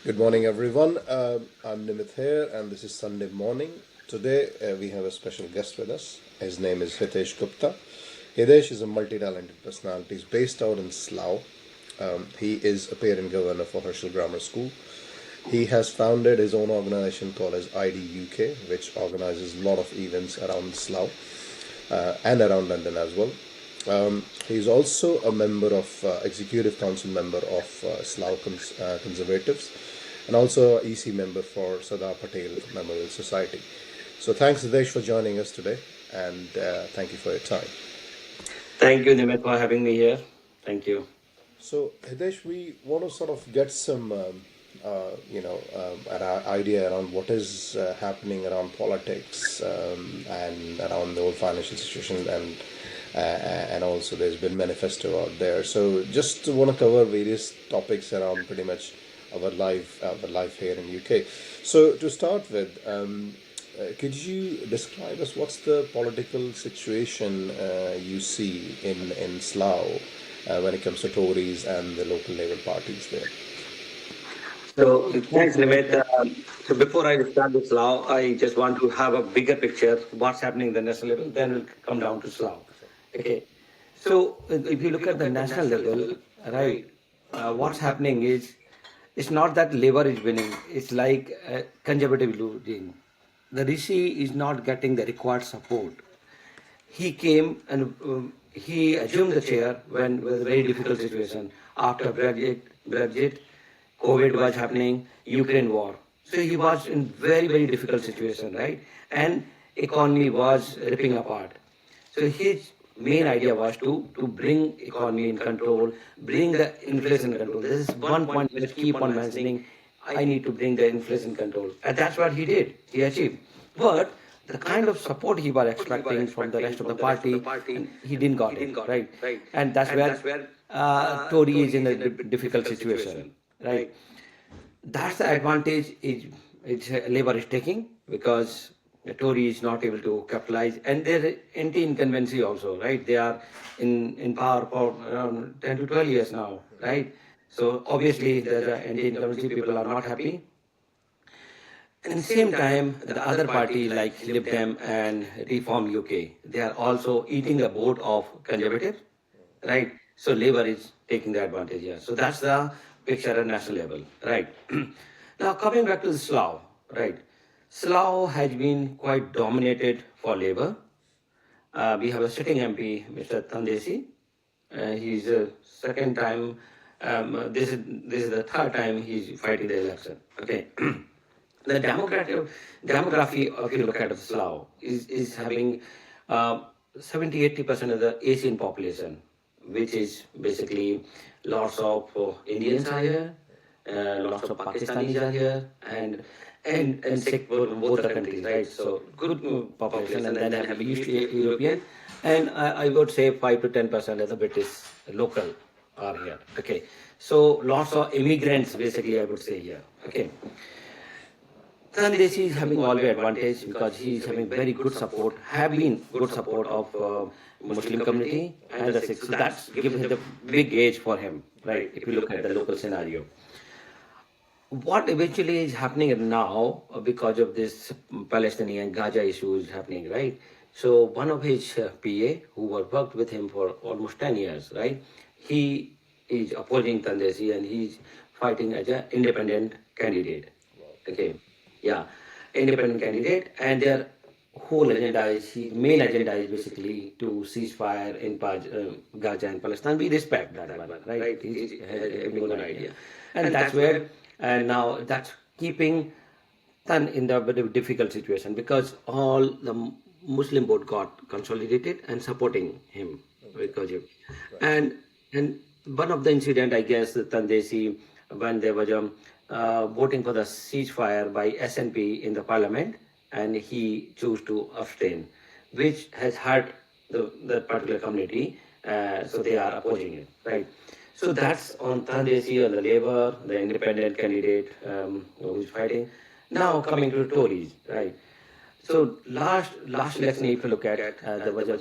Good morning, everyone. I'm Nimit here, and this is Sunday morning. Today, we have a special guest with us. His name is Hridesh Gupta. Hridesh is a multi-talented personality. He's based out in Slough. He is a parent governor for Harshel Grammar School. He has founded his own organization called as IDUK, which organizes a lot of events around Slough and around London as well. He's also a member of executive council member of Slough Conservatives, and also EC member for Sardar Patel Memorial Society. So thanks, Hridesh, for joining us today, and thank you for your time. Thank you, Nimit, for having me here. Thank you. So, Hridesh, we want to sort of get some, an idea around what is happening around politics and around the whole financial situation, and also there's been manifesto out there. So, just want to cover various topics around pretty much our life here in UK. So, to start with. Could you describe us what's the political situation you see in Slough when it comes to Tories and the local Labour parties there? Thanks, Nimit. So, before I start with Slough, I just want to have a bigger picture what's happening at the national level, then we'll come down to Slough. Okay. So, if you look at the national level, right, what's happening is it's not that Labour is winning, it's like Conservative losing. The Rishi is not getting the required support. He came and he assumed the chair when was a very difficult situation after Brexit, COVID was happening, Ukraine war. So he was in very difficult situation, right? And economy was ripping apart. So his main idea was to bring economy in control, bring the inflation in control. This is one point which keep on mentioning. I need to bring the inflation control, and that's what he did. He achieved, but the kind of support he was expecting from the rest of the party, he didn't got it, right? And that's where Tory is in a difficult situation, right? That's the advantage is Labour is taking because the Tory is not able to capitalize, and they're anti-incumbency also, right? They are in power for around 10 to 12 years now, right? So obviously the anti-incumbency people are not happy. At the same time, the other party like Lib Dem and Reform UK, they are also eating the boat of Conservative, right? So Labour is taking the advantage here. So that's the picture at national level, right? Now coming back to the Slough, right? Slough has been quite dominated for Labour. We have a sitting MP, Mr. Tandesi. He's a second time. This is the third time he's fighting the election. Okay. The demography, if you look at Slough, is having 70-80% of the Asian population, which is basically lots of Indians are here, lots of Pakistanis are here, and Sikh from both the countries, right? So good population, and then they have East European, and I would say 5 to 10% of the British local are here. Okay, so lots of immigrants, basically, I would say here. Okay. Tandesi is having always advantage because he is having very good support, have been good support of Muslim community and the Sikhs. So that's given him the big age for him, right? If you look at the local scenario. What eventually is happening now because of this Palestinian Gaza issue is happening, right? So one of his PA who worked with him for almost 10 years, right? He is opposing Tandesi and he's fighting as an independent candidate. Okay. Yeah, independent candidate, and their whole agenda is, main agenda is basically to ceasefire in Gaza and Palestine. We respect that one, right? He has a good idea, and that's where, and now that's keeping Tan in the very difficult situation because all the Muslim vote got consolidated and supporting him because of, and one of the incident I guess Tandesi when there was voting for the ceasefire by SNP in the parliament, and he chose to abstain, which has hurt the particular community. So they are opposing it, right? So that's on Tandesi, on the Labour, the independent candidate who is fighting. Now coming to Tories, right? So last election, if you look at, there was a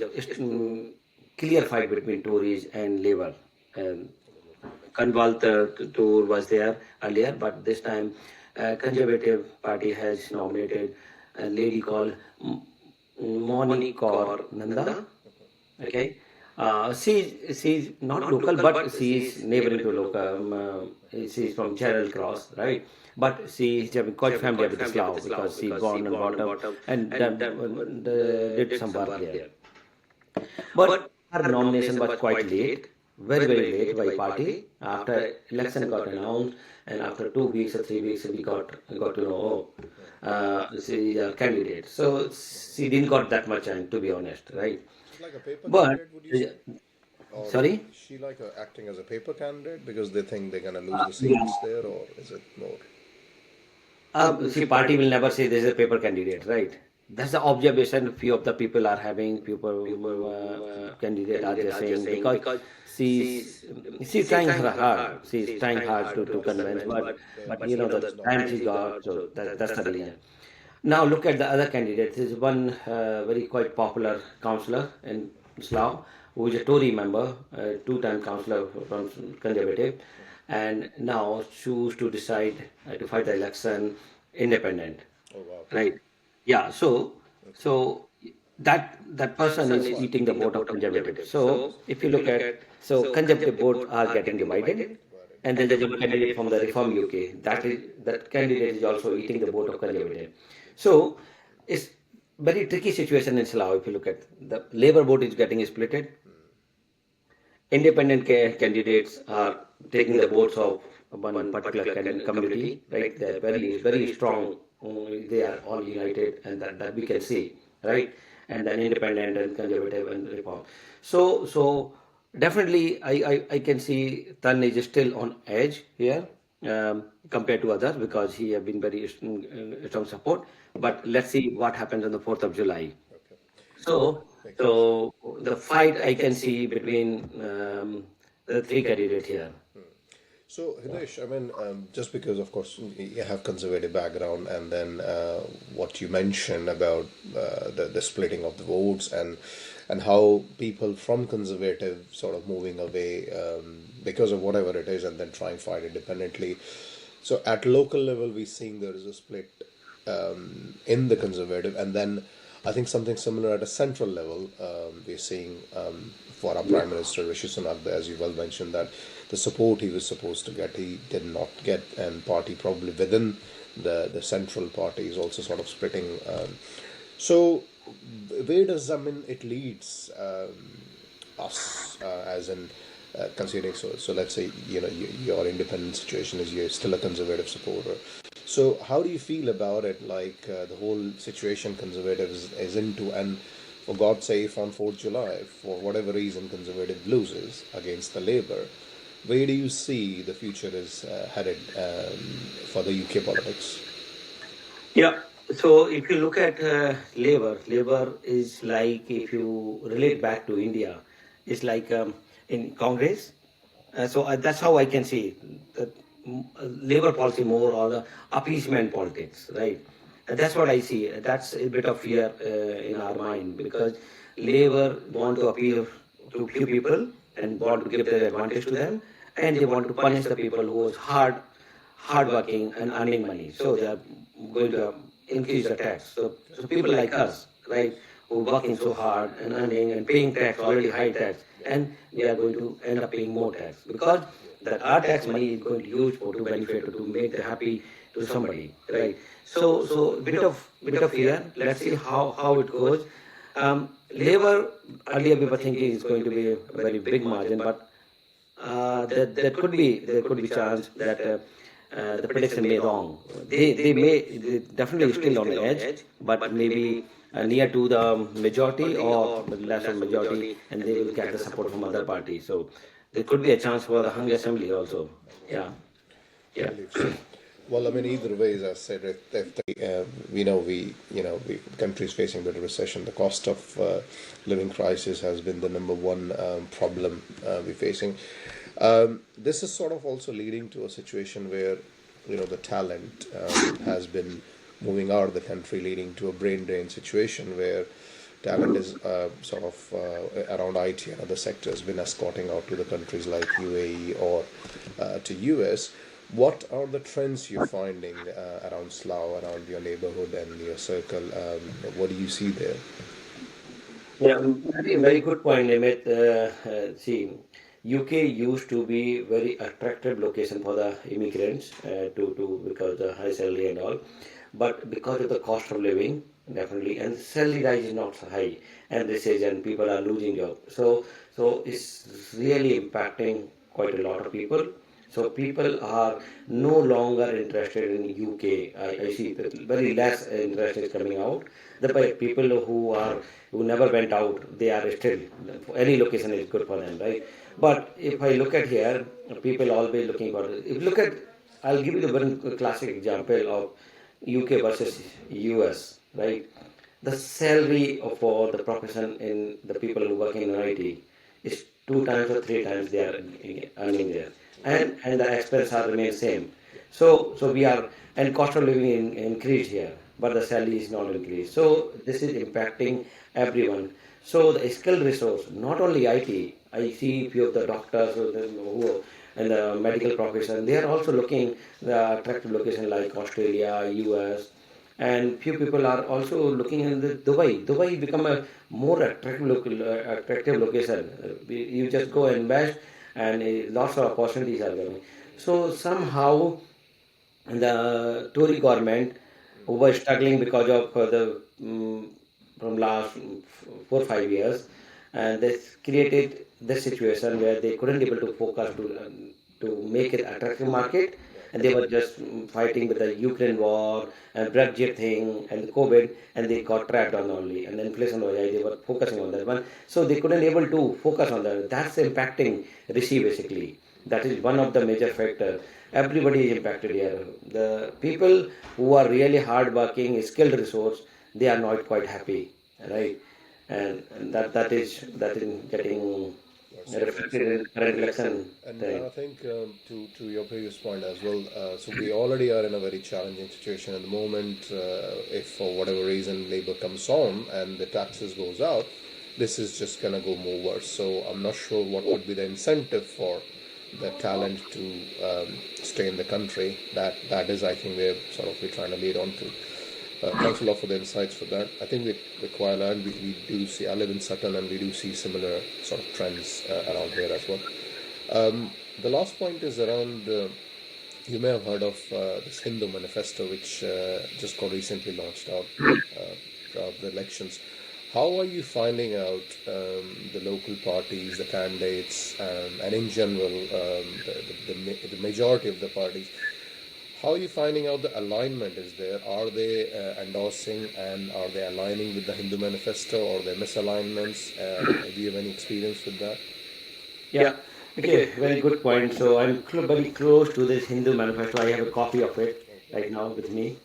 clear fight between Tories and Labour. Um, Kanwal tour was there earlier, but this time Conservative Party has nominated a lady called Moni Kaur Nanda. Okay. She's not local, but she's neighboring to local. She's from Gerald Cross, right? But she's quite familiar with Slough because she born and brought up and did some work there. But her nomination was quite late, very, very late by party. After election got announced, and after 2 weeks or 3 weeks, we got to know, she is a candidate. So she didn't got that much time, to be honest, right? She's like a paper But candidate, would you say? Or sorry. is she like acting as a paper candidate because they think they're gonna lose the seats there, or is it more? See, party will never say this is a paper candidate, right? That's the observation few of the people are having. People candidate are just saying because she's she's trying her hard. She's trying hard to convince, but you know the time she got, so that's the reason. Now look at the other candidates. There's one very quite popular councillor in Slough who is a Tory member, two-time councillor from Conservative, and now choose to decide to fight the election independent. Oh wow. Right? Yeah. So that person is eating the vote of Conservative. So if you look at Conservative votes are getting divided, and then there's a candidate from the Reform UK. That candidate is also eating the vote of Conservative. So it's very tricky situation in Slough. If you look at the Labour vote is getting splitted, independent candidates are taking the votes of one particular community, right? They're very, very strong. They are all united, and that we can see, right? And then independent and conservative and reform. So definitely, I can see Tan is still on edge here compared to others because he have been very strong support. But let's see what happens on the 4th of July. Okay. So, Makes sense. so the fight I can see between the three candidates here. So, Hridesh, I mean, just because, of course, you have conservative background, and then what you mentioned about the splitting of the votes and how people from conservative sort of moving away because of whatever it is, and then trying to fight independently. So, at local level, we're seeing there is a split in the conservative, and then I think something similar at a central level. We're seeing for our Prime Minister Rishi Sunak, as you well mentioned, that the support he was supposed to get, he did not get, and party probably within the central party is also sort of splitting. So, where does it leads us as in considering so let's say your independent situation is you're still a conservative supporter. So how do you feel about it? Like the whole situation conservatives is into, and for God's sake, on 4th July, for whatever reason, conservative loses against the Labour. Where do you see the future is headed for the UK politics? Yeah. So if you look at Labour is like, if you relate back to India, it's like in Congress. So that's how I can see that Labour policy more or the appeasement politics, right? And that's what I see. That's a bit of fear in our mind because Labour want to appeal to few people and want to give their advantage to them, and they want to punish the people who is hardworking and earning money. So they are going to increase the tax. So people like us, right, who are working so hard and earning and paying tax, already high tax, and we are going to end up paying more tax because that our tax money is going to use for to benefit to make the happy to somebody, right? So bit of fear. Let's see how it goes. Labour earlier we were thinking is going to be a very big margin, but there could be chance that the prediction may wrong. They definitely still on the edge, but maybe near to the majority or the lesser majority, and they will get the support from other parties. So there could be a chance for the hung assembly also. Yeah, I yeah. believe so. Well, I mean, either way, as I said, if the, we countries facing the recession, the cost of living crisis has been the number one problem we're facing. This is sort of also leading to a situation where the talent has been moving out of the country, leading to a brain drain situation where talent is around IT and other sectors been escorting out to the countries like UAE or to US. What are the trends you're finding around Slough, around your neighborhood and your circle? What do you see there? Yeah, very good point, Nimit. See, UK used to be very attractive location for the immigrants to because the high salary and all, but because of the cost of living, definitely, and salary rise is not so high, and recession, people are losing job. So it's really impacting quite a lot of people. So people are no longer interested in UK. I see that very less interest is coming out. The people who never went out, they are still any location is good for them, right? But if I look at here, people always looking for. If you look at, I'll give you the one classic example of UK versus US, right? The salary for the profession in the people who working in IT is two times or three times they are earning there, and the expenses are remain same. So we are, and cost of living increased here, but the salary is not increased. So this is impacting everyone. So the skilled resource, not only IT. I see few of the doctors who in the medical profession, they are also looking the attractive location like Australia, US, and few people are also looking in the Dubai. Dubai become a more attractive location. You just go and invest, and lots of opportunities are coming. So somehow the Tory government who were struggling because of from last 4 or 5 years, and this created this situation where they couldn't able to focus to make it attractive market, and they were just fighting with the Ukraine war and Brexit thing and the COVID, and they got trapped on only, and the inflation was high. They were focusing on that one, so they couldn't able to focus on that. That's impacting Rishi basically. That is one of the major factor. Everybody is impacted here. The people who are really hardworking, skilled resource, they are not quite happy, right? And that is getting reflected in the current election And thing. I think to your previous point as well, so we already are in a very challenging situation at the moment. If for whatever reason Labour comes on and the taxes goes out, this is just gonna go more worse. So I'm not sure what would be the incentive for the talent to stay in the country. That is, I think, we're trying to lead on to. Thanks a lot for the insights for that. I think with Kuala, we do see. I live in Sutton, and we do see similar sort of trends around here as well. The last point is around. You may have heard of this Hindu manifesto, which just got recently launched out throughout the elections. How are you finding out the local parties, the candidates, and in general the majority of the parties? How are you finding out the alignment is there? Are they endorsing and are they aligning with the Hindu manifesto, or their misalignments? Do you have any experience with that? Yeah. Okay. Very good point. So I'm very close to this Hindu manifesto. I have a copy of it right now with me.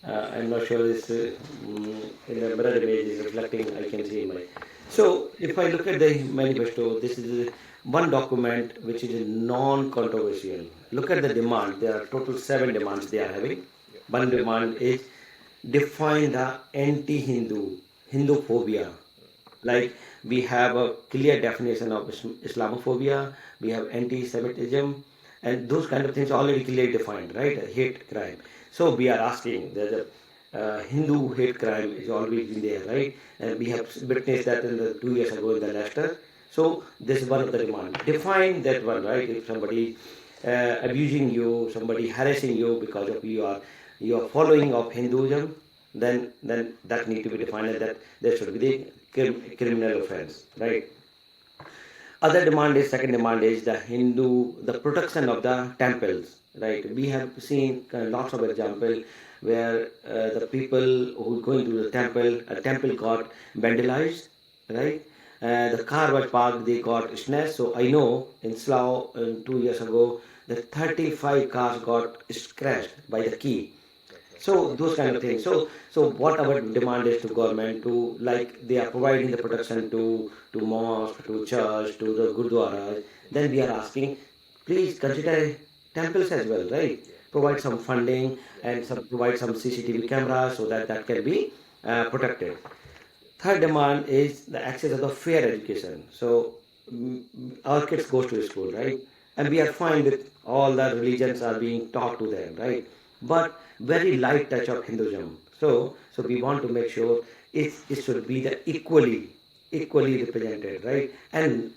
I'm not sure this in the mirror image is reflecting. I can see in my. So if I look at the manifesto, this is one document which is non-controversial. Look at the demand. There are total 7 demands they are having. One demand is define the anti-Hindu, Hinduphobia. Like we have a clear definition of Islamophobia, we have anti-Semitism, and those kind of things already clearly defined, right? A hate crime. So we are asking there's a Hindu hate crime is always been there, right? And we have witnessed that in the 2 years ago in the Leicester. So this is one of the demand. Define that one, right? If somebody abusing you, somebody harassing you because of you are following of Hinduism, then that need to be defined, and that there should be the criminal offense, right? Other demand is second demand is the protection of the temples, right? We have seen lots of example where the people who going to the temple, a temple got vandalized, right? The car was parked, they got snatched. So I know in Slough 2 years ago, the 35 cars got scratched by the key. So those kind of things. So what our demand is to government to, like they are providing the protection to mosque, to church, to the gurdwaras. Then we are asking, please consider temples as well, right? Provide some funding and provide some CCTV cameras so that that can be protected. Third demand is the access of the fair education. So our kids goes to school, right? And we are fine with all the religions are being taught to them, right? But very light touch of Hinduism. So we want to make sure it should be the equally represented, right? And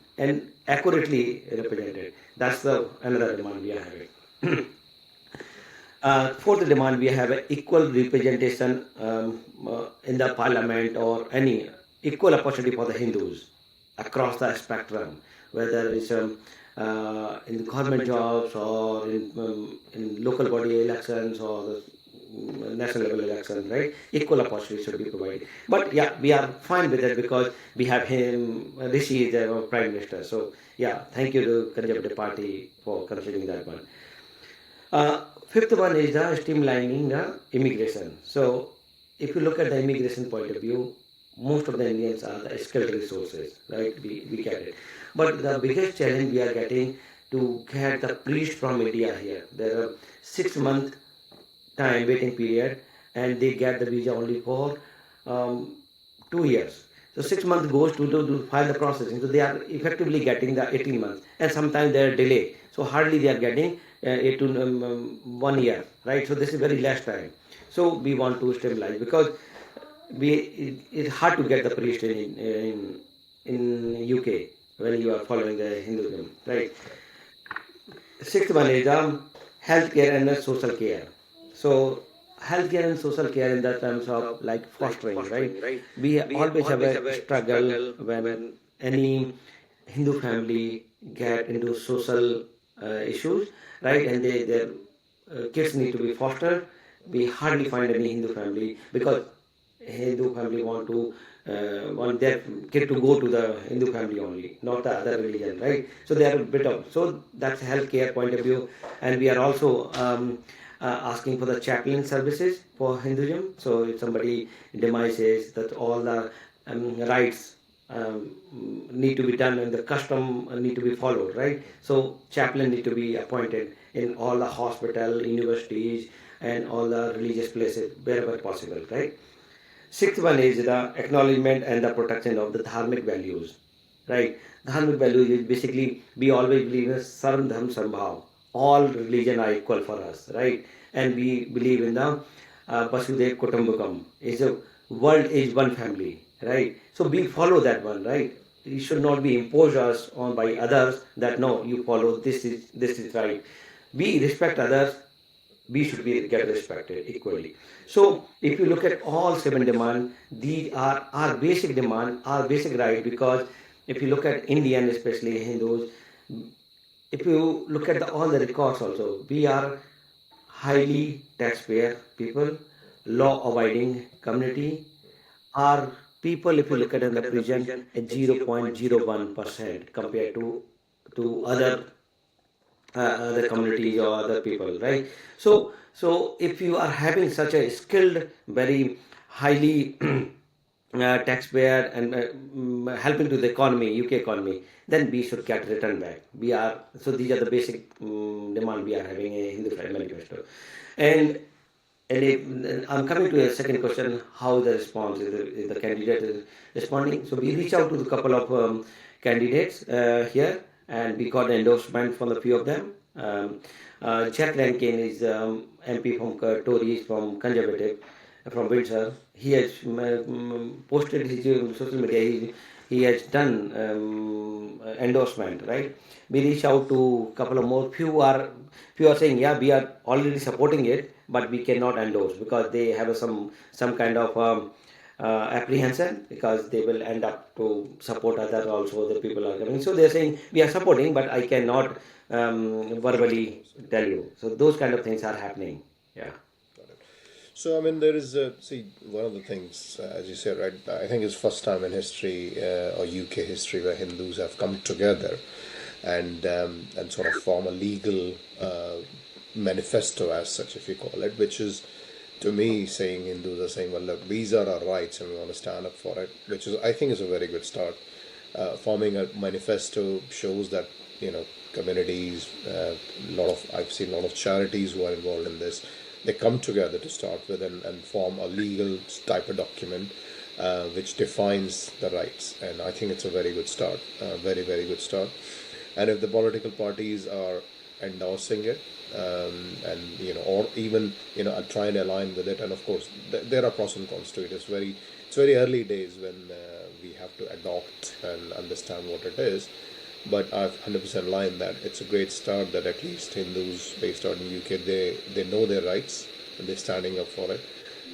accurately represented. That's the another demand we are having. Fourth demand, we have an equal representation in the parliament or any equal opportunity for the Hindus across the spectrum, whether it's in the government jobs or in local body elections or the national level elections, right? Equal opportunity should be provided. But yeah, we are fine with it because we have him, Rishi is our prime minister. So yeah, thank you to Conservative Party for considering that one. Fifth one is the streamlining the immigration. So, if you look at the immigration point of view, most of the Indians are the skilled resources, right? We get it. But the biggest challenge we are getting to get the priest from India here. There are 6 month time waiting period, and they get the visa only for 2 years. So 6 months goes to file the processing. So they are effectively getting the 18 months, and sometimes they are delayed. So hardly they are getting 1 year, right? So this is very less time. So we want to stabilize because it's hard to get the priest in UK when you are following the Hinduism, right? Sixth one is healthcare and the social care. So healthcare and social care in the terms of like fostering, right? We always have a struggle when any Hindu family get into social issues, right? And their kids need to be fostered. We hardly find any Hindu family because Hindu family want their kid to go to the Hindu family only, not the other religion, right? So they are a bit of that's a healthcare point of view, and we are also asking for the chaplain services for Hinduism. So if somebody demises, that all the rites need to be done and the custom need to be followed, right? So chaplain need to be appointed in all the hospital, universities, and all the religious places wherever possible, right? Sixth one is the acknowledgement and the protection of the dharmic values, right? Dharmic values is basically we always believe in sarv dharm sambhav. All religion are equal for us, right? And we believe in the Vasudev Kutumbakam. Is a world is one family, right? So we follow that one, right? It should not be imposed us on by others that no, you follow this is right. We respect others, we should be get respected equally. So if you look at all seven demand, these are our basic demand, our basic right. Because if you look at Indian, especially Hindus, if you look at all the records also, we are highly taxpayer people, law abiding community. Our people, if you look at in the prison, at 0.01% compared to other communities or other people, right? So if you are having such a skilled, very highly taxpayer and helping to the economy, UK economy, then we should get return back. We are so these are the basic demand we are having a Hindu manifesto, and I'm coming to a second question: how the response is the candidate is responding. So we reach out to a couple of candidates here, and we got endorsement from a few of them. Jack Rankin is MP from Tory, from Conservative, from Windsor. He has posted his social media. He has done endorsement, right? We reach out to a couple of more. Few are saying, yeah, we are already supporting it, but we cannot endorse because they have some kind of apprehension because they will end up to support others also. The people are coming, so they're saying we are supporting, but I cannot verbally tell you. So those kind of things are happening. Yeah. So, I mean, there is see, one of the things, as you said, right, I think it's first time in history or UK history where Hindus have come together and sort of form a legal manifesto as such, if you call it, which is, to me, saying Hindus are saying, well, look, these are our rights and we want to stand up for it, which is, I think, is a very good start. Forming a manifesto shows that, communities, I've seen a lot of charities who are involved in this. They come together to start with and form a legal type of document which defines the rights. And I think it's a very good start, very, very good start. And if the political parties are endorsing it, and or even try and align with it, and of course there are pros and cons to it. It's very early days when we have to adopt and understand what it is. But I've 100% aligned that it's a great start that at least Hindus based out in UK, they know their rights and they're standing up for it.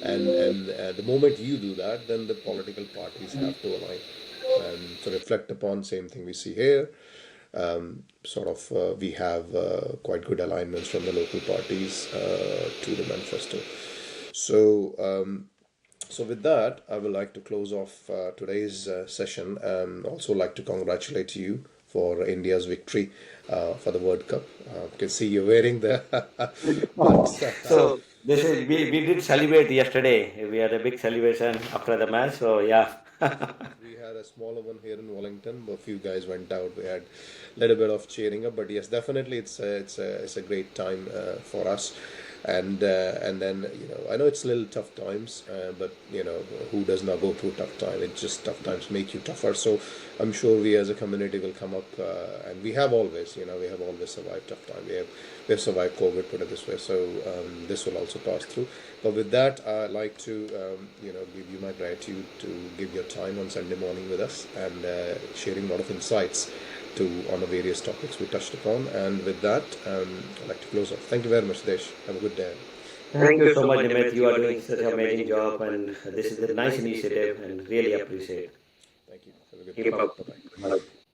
And the moment you do that, then the political parties have to align and to reflect upon. Same thing we see here. We have quite good alignments from the local parties to the manifesto. So with that, I would like to close off today's session, and also like to congratulate you for India's victory for the World Cup. You can see you're wearing the. So this is we did celebrate yesterday. We had a big celebration after the match. So yeah. We had a smaller one here in Wellington. A few guys went out. We had a little bit of cheering up, but yes, definitely it's a great time for us. And then I know it's a little tough times, but who does not go through tough time? It's just tough times make you tougher. So I'm sure we as a community will come up, and we have always survived tough time. We have survived COVID, put it this way. So this will also pass through. But with that, I'd like to give you my gratitude to give your time on Sunday morning with us and sharing a lot of insights on the various topics we touched upon. And with that, I'd like to close off. Thank you very much, Desh. Have a good day. Thank you so much, Nimit. You are doing such an amazing job, and this is a nice initiative, and really appreciate. Thank you. Have a good Keep day. up. Bye-bye. Bye.